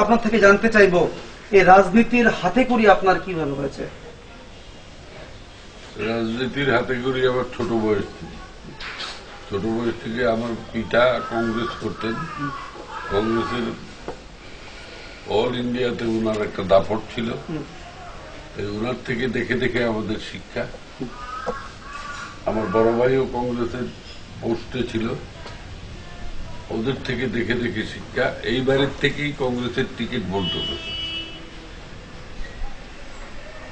আপনার থেকে জানতে চাইবো এই রাজনীতির হাতে করি আপনার কিভাবে হয়েছে? রাজনীতির হাতে করি আমার ছোট বয়স থেকে আমার পিতা কংগ্রেস করতেন। কংগ্রেসের অল ইন্ডিয়াতে ওনার একটা দাপট ছিল, ওনার থেকে দেখে দেখে আমাদের শিক্ষা। আমার বড় ভাইও কংগ্রেসের পোস্টে ছিল, ওদের থেকে দেখে দেখে শিক্ষা। এইবারের থেকেই কংগ্রেসের টিকিট বন্ধ করেছে।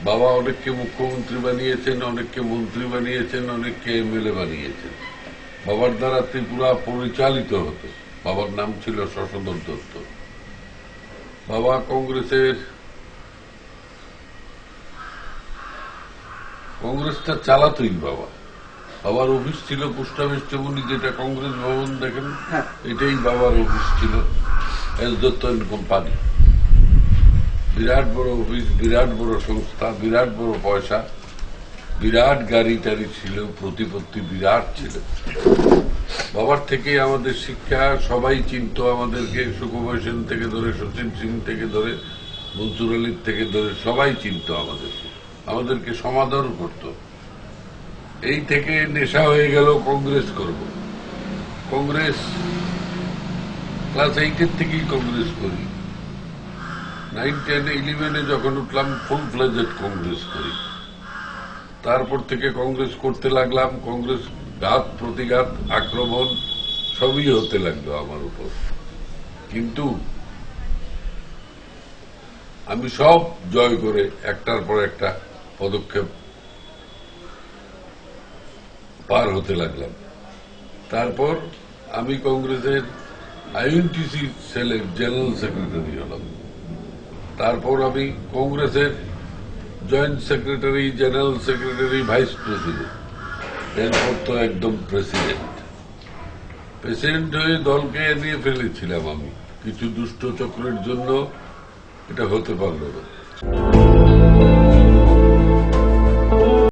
বাবা অনেককে মুখ্যমন্ত্রী বানিয়েছেন, অনেককে মন্ত্রী বানিয়েছেন, অনেককে এমএলএ বানিয়েছেন। বাবার দ্বারা ত্রিপুরা পরিচালিত হতো। বাবার নাম ছিল শশধর দত্ত। বাবা কংগ্রেসটা চালাতই। বাবার অফিস ছিল পোস্ট অফিস চমুনি, যেটা কংগ্রেস ভবন দেখেন, এটাই বাবার অফিস ছিল। এস দত্ত এন্ড কোম্পানি, বিরাট বড় অফিস, বিরাট বড় সংস্থা, বিরাট বড় পয়সা, বিরাট গাড়ি টাড়ি ছিল, প্রতিপত্তি বিরাট ছিল। বাবার থেকে আমাদের শিক্ষা। সবাই চিনত আমাদেরকে, সুকুমার সেন থেকে ধরে, শচীন সিং থেকে ধরে, মনসুর আলীর থেকে ধরে সবাই চিনত আমাদেরকে সমাদর করত। এই থেকে নেশা হয়ে গেল কংগ্রেস করব। কংগ্রেস ক্লাস 8 থেকেই কংগ্রেস করি। 9, 10, 11 যখন উঠলাম ফুল ফ্লেজেড কংগ্রেস করি। তারপর থেকে কংগ্রেস করতে লাগলাম। কংগ্রেস ঘাত প্রতিঘাত আক্রমণ সবই হতে লাগলো আমার উপর, কিন্তু আমি সব জয় করে একটার পর একটা পদক্ষেপ পার হতে লাগলাম। তারপর আমি কংগ্রেসের আইএনটিসি সেলের জেনারেল সেক্রেটারি হলাম। তারপর আমি কংগ্রেসের joint secretary, general secretary, vice president, এরপর তো একদম প্রেসিডেন্ট হয়ে দলকে নিয়ে ফেলেছিলাম আমি। কিছু দুষ্ট চক্রের জন্য এটা হতে পারল না।